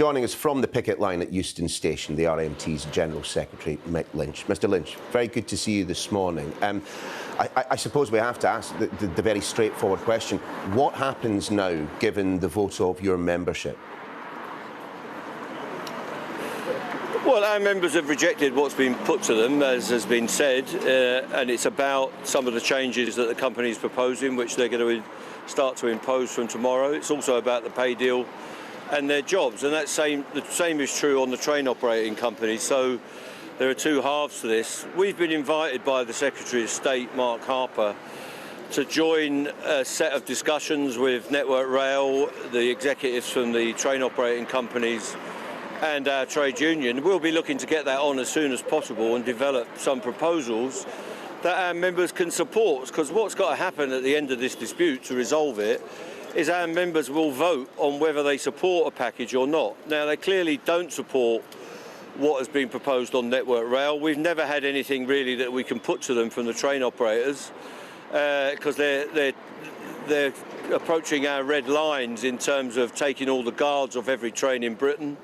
Joining us from the picket line at Euston Station, the RMT's General Secretary, Mick Lynch. Mr Lynch, very good to see you this morning. I suppose we have to ask the very straightforward question. What happens now, given the vote of your membership? Well, our members have rejected what's been put to them, as has been said, and it's about some of the changes that the company is proposing, which they're going to start to impose from tomorrow. It's also about the pay deal and their jobs, and the same is true on the train operating companies. So there are two halves to this. We've been invited by the Secretary of State, Mark Harper, to join a set of discussions with Network Rail, the executives from the train operating companies and our trade union. We'll be looking to get that on as soon as possible and develop some proposals that our members can support, because what's got to happen at the end of this dispute to resolve it is our members will vote on whether they support a package or not. Now, they clearly don't support what has been proposed on Network Rail. We've never had anything really that we can put to them from the train operators, because they're approaching our red lines in terms of taking all the guards off every train in Britain.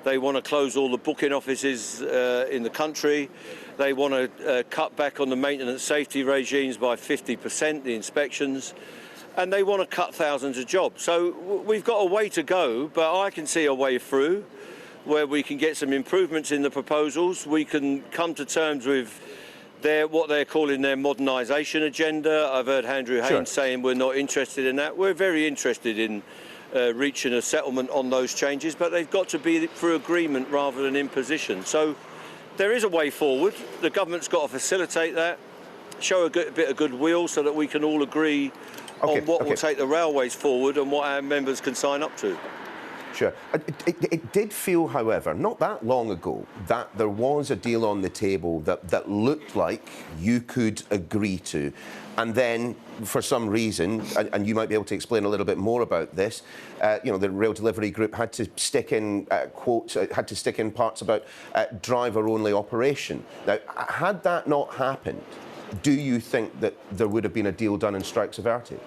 They want to close all the booking offices in the country. They want to cut back on the maintenance safety regimes by 50%, the inspections, and they want to cut thousands of jobs. So we've got a way to go, but I can see a way through where we can get some improvements in the proposals. We can come to terms with what they're calling their modernisation agenda. I've heard Andrew Haynes saying we're not interested in that. We're very interested in reaching a settlement on those changes, but they've got to be through agreement rather than imposition. So there is a way forward. The government's got to facilitate that, show a bit of goodwill so that we can all agree on what will take the railways forward and what our members can sign up to. Sure. It did feel, however, not that long ago, that there was a deal on the table that looked like you could agree to. And then, for some reason, and you might be able to explain a little bit more about this, the Rail Delivery Group had to stick in quotes, had to stick in parts about driver-only operation. Now, had that not happened, do you think that there would have been a deal done and strikes averted?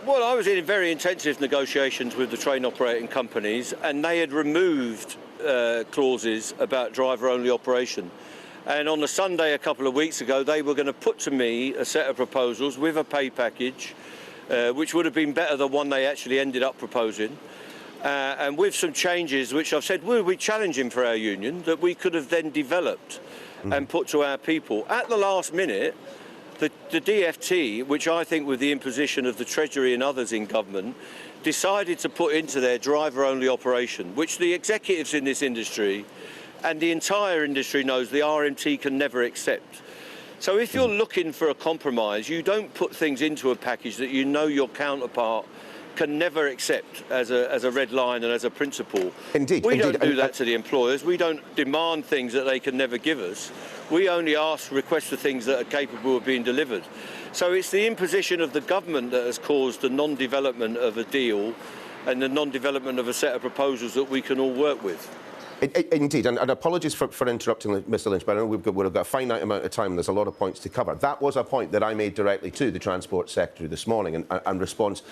Well, I was in very intensive negotiations with the train operating companies, and they had removed clauses about driver-only operation. And on the Sunday a couple of weeks ago, they were going to put to me a set of proposals with a pay package, which would have been better than one they actually ended up proposing, and with some changes which I've said will be challenging for our union, that we could have then developed and put to our people. At the last minute, the DFT, which I think with the imposition of the Treasury and others in government, decided to put into their driver-only operation, which the executives in this industry and the entire industry knows the RMT can never accept. So if you're looking for a compromise, you don't put things into a package that you know your counterpart can never accept as a red line and as a principle. Indeed. We don't do that to the employers. We don't demand things that they can never give us. We only request for things that are capable of being delivered. So it's the imposition of the government that has caused the non-development of a deal and the non-development of a set of proposals that we can all work with. Indeed, and apologies for interrupting Mr Lynch, but I know we've got a finite amount of time and there's a lot of points to cover. That was a point that I made directly to the Transport Secretary this morning, and response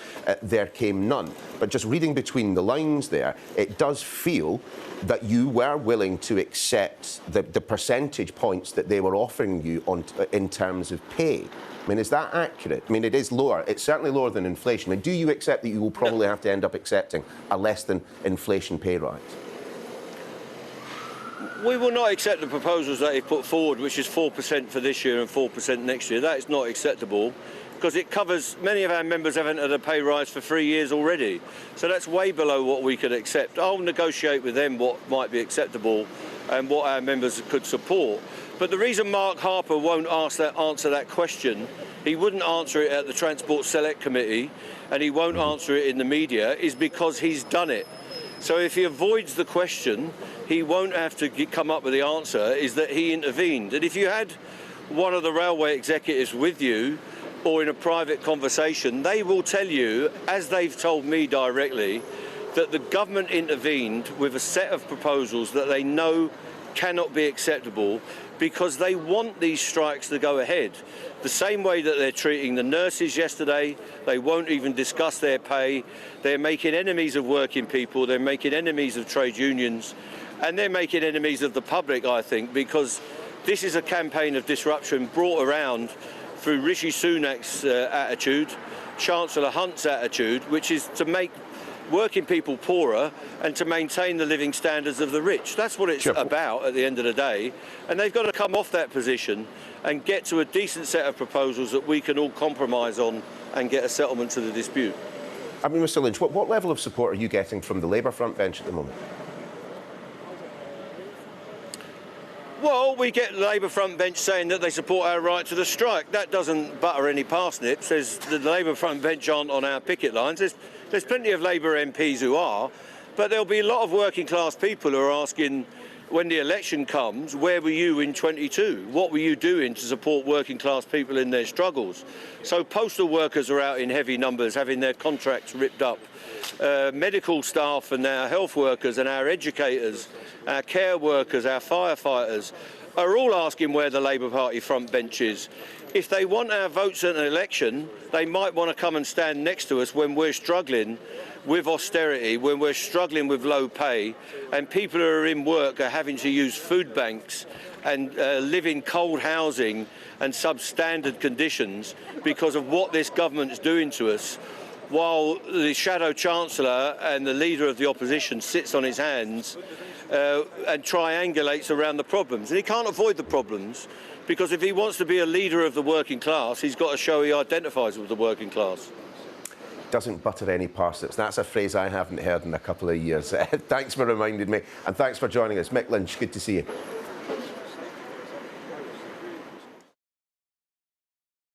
there came none. But just reading between the lines there, it does feel that you were willing to accept the percentage points that they were offering you in terms of pay. I mean, is that accurate? I mean, it is lower. It's certainly lower than inflation. I mean, do you accept that you will probably have to end up accepting a less than inflation pay rise? We will not accept the proposals that they put forward, which is 4% for this year and 4% next year. That is not acceptable, because it covers, many of our members haven't had a pay rise for 3 years already. So that's way below what we could accept. I'll negotiate with them what might be acceptable and what our members could support. But the reason Mark Harper won't answer that question, he wouldn't answer it at the Transport Select Committee, and he won't answer it in the media, is because he's done it. So if he avoids the question, he won't have to come up with the answer, is that he intervened. And if you had one of the railway executives with you or in a private conversation, they will tell you, as they've told me directly, that the government intervened with a set of proposals that they know cannot be acceptable, because they want these strikes to go ahead. The same way that they're treating the nurses yesterday, they won't even discuss their pay. They're making enemies of working people, they're making enemies of trade unions, and they're making enemies of the public, I think, because this is a campaign of disruption brought around through Rishi Sunak's attitude, Chancellor Hunt's attitude, which is to make working people poorer and to maintain the living standards of the rich. That's what it's about at the end of the day. And they've got to come off that position and get to a decent set of proposals that we can all compromise on and get a settlement to the dispute. I mean, Mr Lynch, what level of support are you getting from the Labour front bench at the moment? Well, we get the Labour front bench saying that they support our right to the strike. That doesn't butter any parsnips. The Labour front bench aren't on our picket lines. There's plenty of Labour MPs who are, but there'll be a lot of working class people who are asking, when the election comes, where were you in 22? What were you doing to support working class people in their struggles? So postal workers are out in heavy numbers having their contracts ripped up. Medical staff and our health workers and our educators, our care workers, our firefighters are all asking where the Labour Party front bench is. If they want our votes at an election, they might want to come and stand next to us when we're struggling with austerity, when we're struggling with low pay, and people who are in work are having to use food banks and live in cold housing and substandard conditions because of what this government is doing to us, while the shadow chancellor and the leader of the opposition sits on his hands and triangulates around the problems. And he can't avoid the problems, because if he wants to be a leader of the working class, he's got to show he identifies with the working class. Doesn't butter any parsnips. That's a phrase I haven't heard in a couple of years. Thanks for reminding me, and thanks for joining us. Mick Lynch, good to see you.